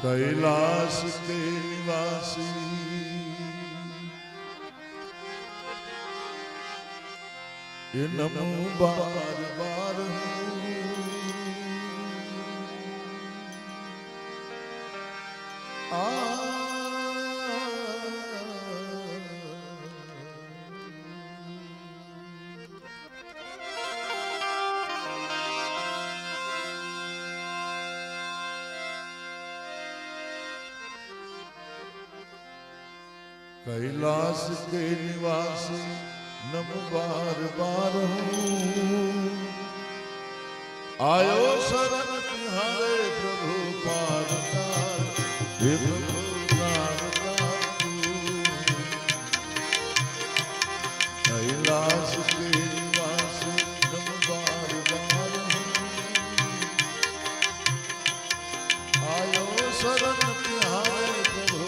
कैलाश के निवासी ये नमो बार बार कैलाश के निवासी नम बार बार हूँ आयो शरण तुम्हारे प्रभु पारतार हे प्रभु पारतार कैलाश के निवासी नम बार बार हूँ आयो शरण तुम्हारे प्रभु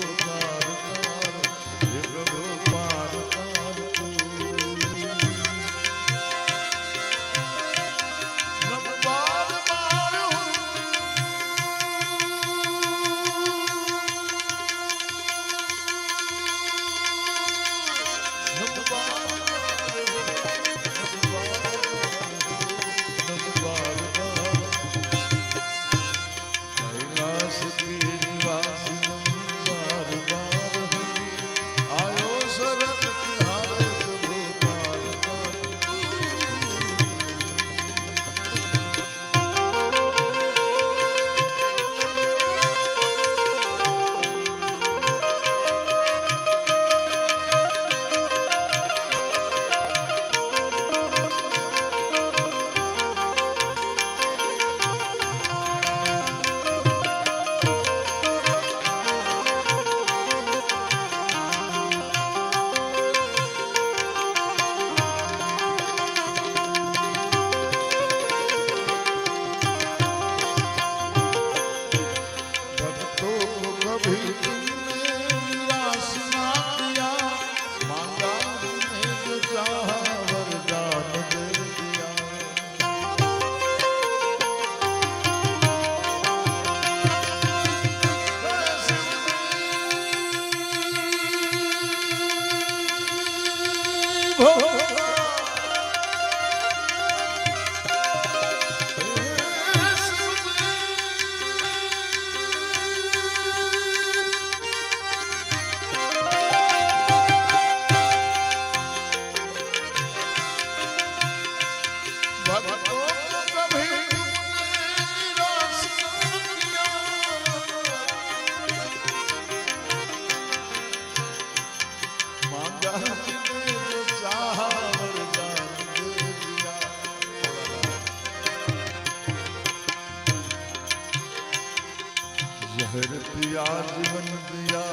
जहर पिया जीवन दिया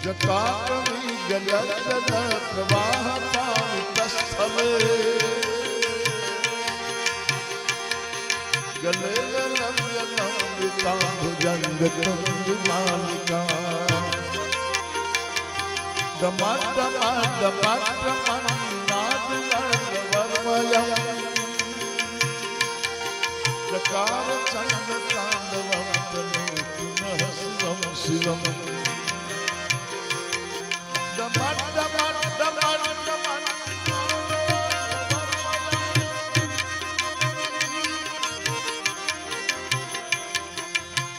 जटा कवि जल जल प्रवाह पावितस्थले गले गलम यलम्बिका भुजंग तुंग मालिका दमा दमा दमा दमा नाद वर्मयम् चकार चंद तांडवं तनोतु नः शिवं शिवम् दमा दमा दमा दमा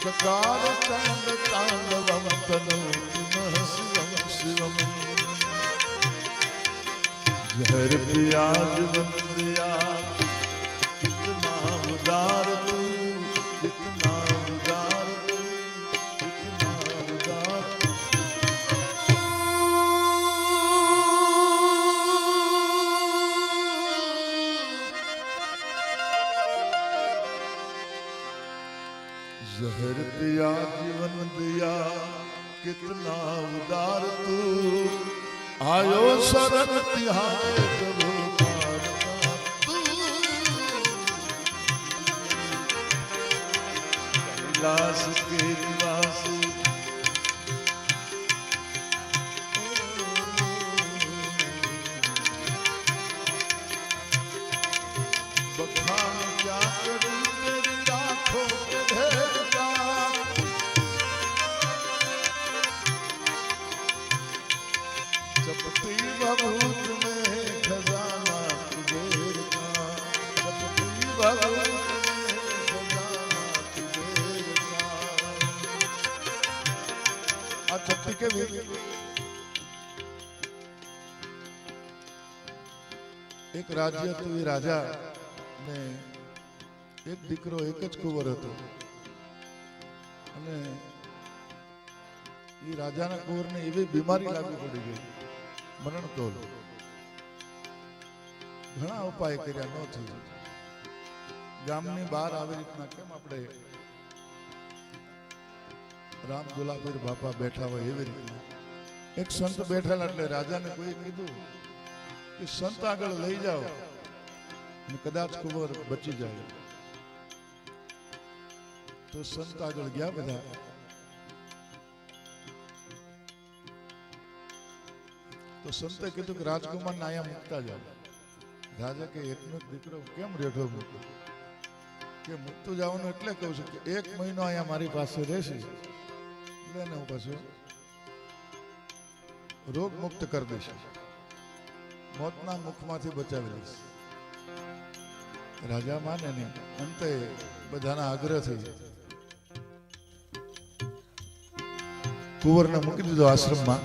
चकार चंद तांडवं तनोतु नः शिवं शिवम् जहर पिया जीवन दिया कितना उदार तू कितना उदार तू कितना उदार जहर पिया जीवन दिया कितना उदार तू आयो शरण तिहारे प्रभु पारतार कैलाश के निवासी આ ચપટી કેવી? એક રાજ્ય હતું, એ રાજા ને એક દીકરો, એક જ કુંવર હતો. અને એ રાજાના કુંવરને એવી બીમારી લાગુ પડી ગઈ, મરણતોલ. ઘણા ઉપાય કર્યા, ન થયું. ગામની બહાર આવી રીતના કેમ આપણે રામ દુલાપીર બાપા બેઠા હોય એવી રીતના એક સંત બેઠેલા. એટલે રાજાને કોઈ કીધું કે સંત આગળ લઈ જાઓ અને કદાચ કુંવર બચી જાય. તો સંત આગળ ગયા બધા. તો સંતે કીધું કે રાજકુમારને અહીંયા મૂકતા જાઓ. રાજા કે એકનો દીકરો કેમ રેઠો મૂકો? કે મૂકતું જવાનું એટલે કહું છું કે 1 મહિનો અહીંયા મારી પાસે રહેશે એટલે હું પાછું રોગ મુક્ત કરી દઈશ, મોતના મુખમાંથી બચાવી દઈશ. રાજા માને નહીં. અંતે બધાના આગ્રહથી કુંવરને મૂકી દીધો આશ્રમમાં.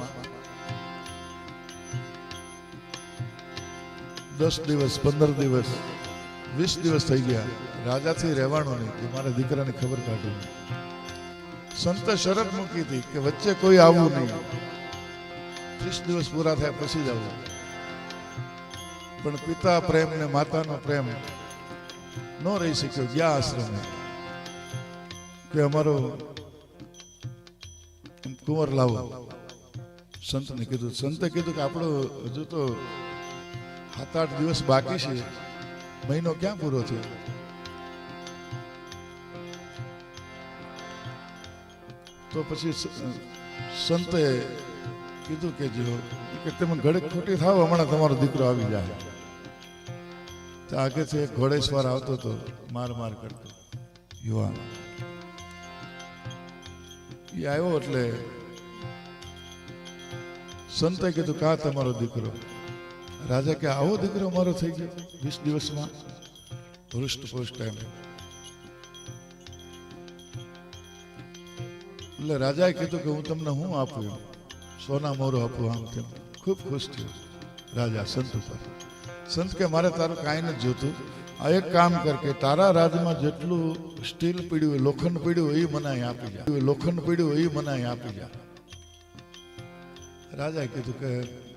10 દિવસ, 15 દિવસ, 20 દિવસ થઈ ગયા. રાજાથી રહેવાનું નહીં કે મારા દીકરાની ખબર કાઢવી. સંતે શરત મૂકી હતી કે વચ્ચે કોઈ આવવું નહીં, 30 દિવસ પૂરા થયા પછી જ આવવું. પણ પિતા પ્રેમ ને માતાનો પ્રેમ ન રહી શક્યો. ગયા આશ્રમે કે અમારો કુંવર લાવો. સંતને કીધું. સંતે કીધું કે આપણો હજુ તો 7-8 દિવસ બાકી છે, મહિનો ક્યાં પૂરો થયો? તો પછી સંતે કીધું કે જો કે તમે ઘડીક ખોટી થાવ, હમણાં તમારો દીકરો આવી જાય. તો આગેથી એક ઘોડેસવાર આવતો હતો, માર કરતો યુવાન. એ આવ્યો એટલે સંતે કીધું કા તમારો દીકરો? રાજા કે આવો દીકરો મારો થઈ ગયો 20 દિવસમાં, હૃષ્ટપુષ્ટ એમ. એટલે રાજાએ કીધું કે હું તમને હું આપું? સોના મોરો આપું. આમ તેમ ખૂબ ખુશ થયો રાજા સંત ઉપર. સંત કે મારે તારું કાંઈ નથી જોતું. આ એક કામ કર કે તારા રાજમાં જેટલું સ્ટીલ પીડ્યું હોય, લોખંડ પીડ્યું હોય, એ મને અહીં આપી જા. લોખંડ પીડ્યું હોય, એ મને અહીં આપી જા. રાજાએ કીધું કે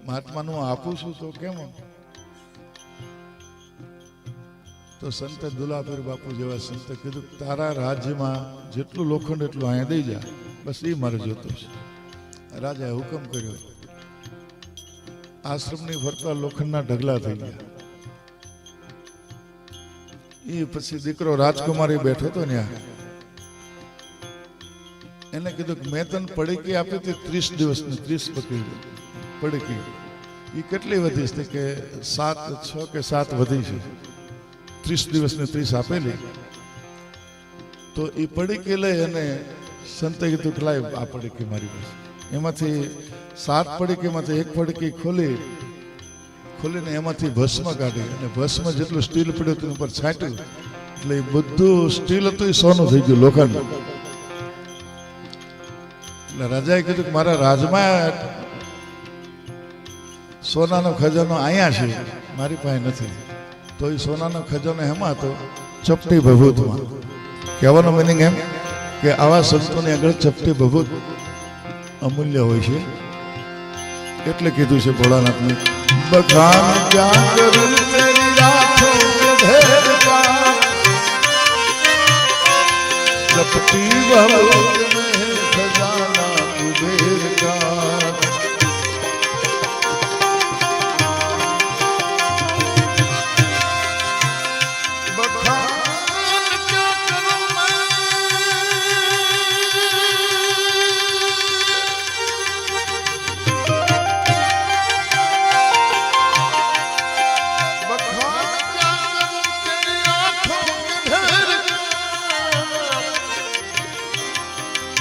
મહાત્માનું આપું છું તો કેમ? તો સંતે દુલાપીર બાપુ જેવા સંતે કીધું તારા રાજ્યમાં જેટલું લોખંડ એટલું અહીંયા દઈ જા, બસ એ મારે જોતું છે. રાજાએ હુકમ કર્યો. આશ્રમની ફરતા લોખંડના ઢગલા થઈ ગયા. એ પછી દીકરો રાજકુમારી બેઠો હતો ત્યાં. એને કીધું કે મેં તને પડીકી આપી હતી 30 દિવસની, 30 પકડી પડીકી. એ કેટલી વધી છે કે 6 કે 7 વધી છે. 30 દિવસની 30 આપેલી. તો એ પડીકી લઈ અને સંતે કીધું કે લાય આ પડીકી મારી પાસે. એમાંથી 7 પડીકીમાંથી એક પડીકી ખોલીને એમાંથી ભસ્મ કાઢી અને ભસ્મ જેટલું સ્ટીલ પડ્યું તેની ઉપર છાંટ્યું. એટલે એ બધું સ્ટીલ હતું એ સોનું થઈ ગયું, લોખંડ. એટલે રાજાએ કીધું કે મારા રાજમાં સોનાનો ખજાનો અહીંયા છે, મારી પાસે નથી. તો એ સોનાનો ખજાનો એમાં હતો, ચપટી ભભૂતમાં. કહેવાનો મિનિંગ એમ કે આવા સંતોની આગળ ચપટી ભભૂત અમૂલ્ય હોય છે. એટલે કીધું છે ભોળાનાથને બખાન ક્યાં કરું તેરી રાખો ઢેર કા, ચપટી ભભૂત મેં ખજાના કુબેર કા.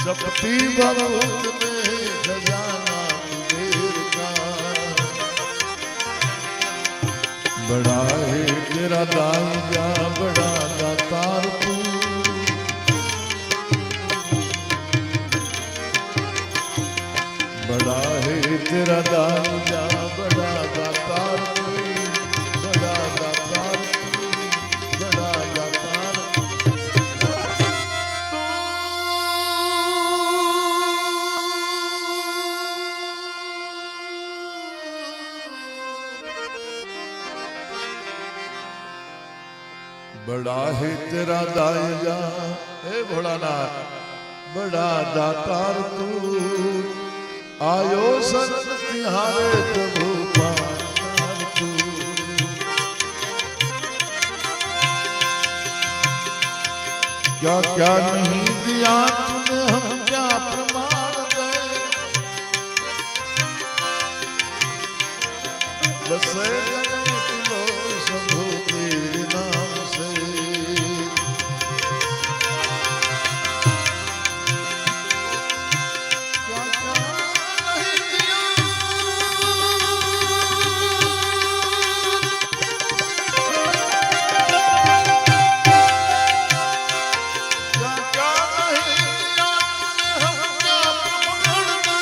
चपटी भभूत में खजाना कुबेर का, बड़ा है तेरा दाई जा बड़ा बड़ा है तेरा दाया हे भोलानाथ, बड़ा दातार तू, आयो शरण तिहारे प्रभु पातार तू। क्या क्या नहीं दिया तूने, हम क्या प्रमाण दे, बसे शंभु तेरे नाम से। क्या क्या नहीं दिया, क्या क्या नहीं दिया तूने, हम क्या प्रमाण दे,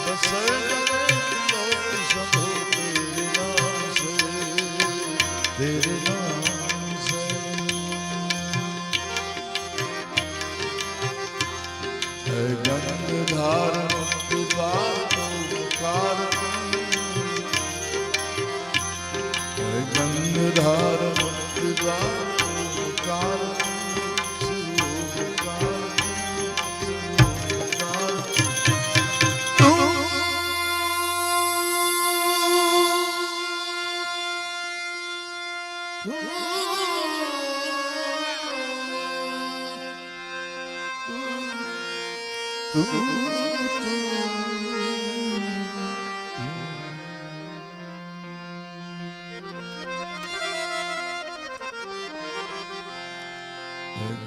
बसे तेरे नाम से। है गंगाधार मुक्ति द्वार ओंकार तू, है गंगाधार मुक्ति द्वार ओंकार तू, ओंकार तू।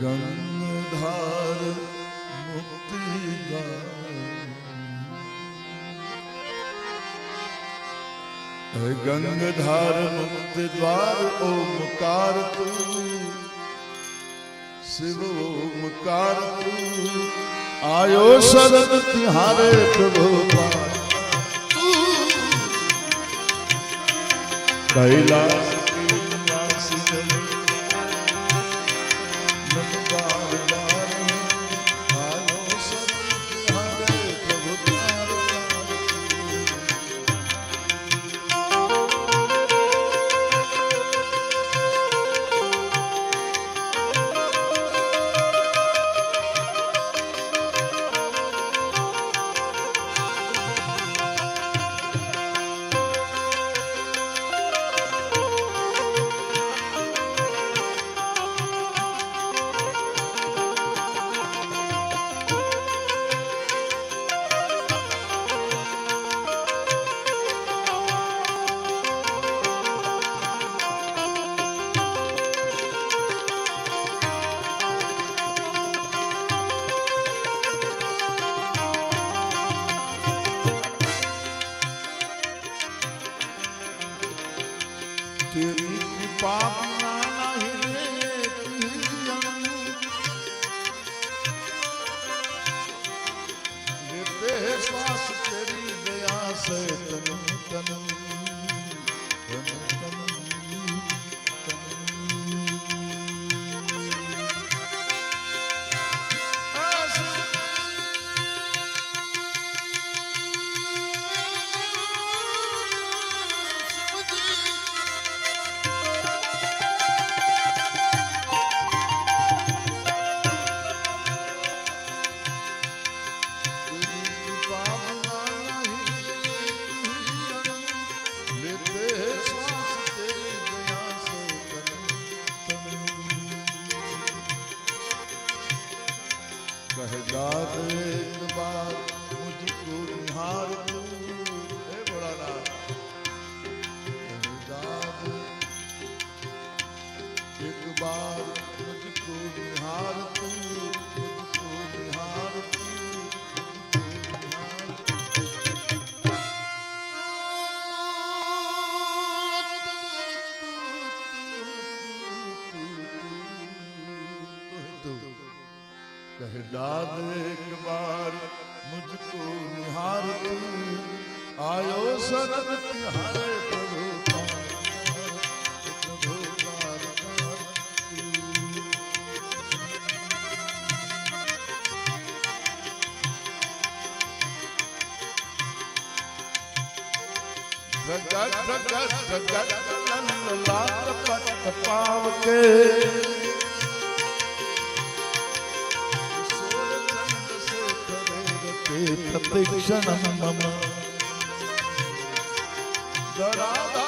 गंगाधार मुक्ति द्वार, गंगाधार मुक्ति द्वार ओमकार तू, शिव ओमकार तू, आयो शरण तिहारे प्रभु पार तू। कैलाश के निवासी नंदबार बार में, आयो शरण तिहारे प्रभु पार तेरी कृपा बिना नहीं लेते श्वास तेरी दया से तन तन तन तन कहदाद एक बार मुझको निहार तू, हे भोलानाथ। कहदाद एक बार मुझको निहार तू, मुझको निहार तू, कहदाद एक बार मुझको निहार तू, आयो शरण तिहारे प्रभु पार तू। पावके प्रतीक्षणं मम दरादा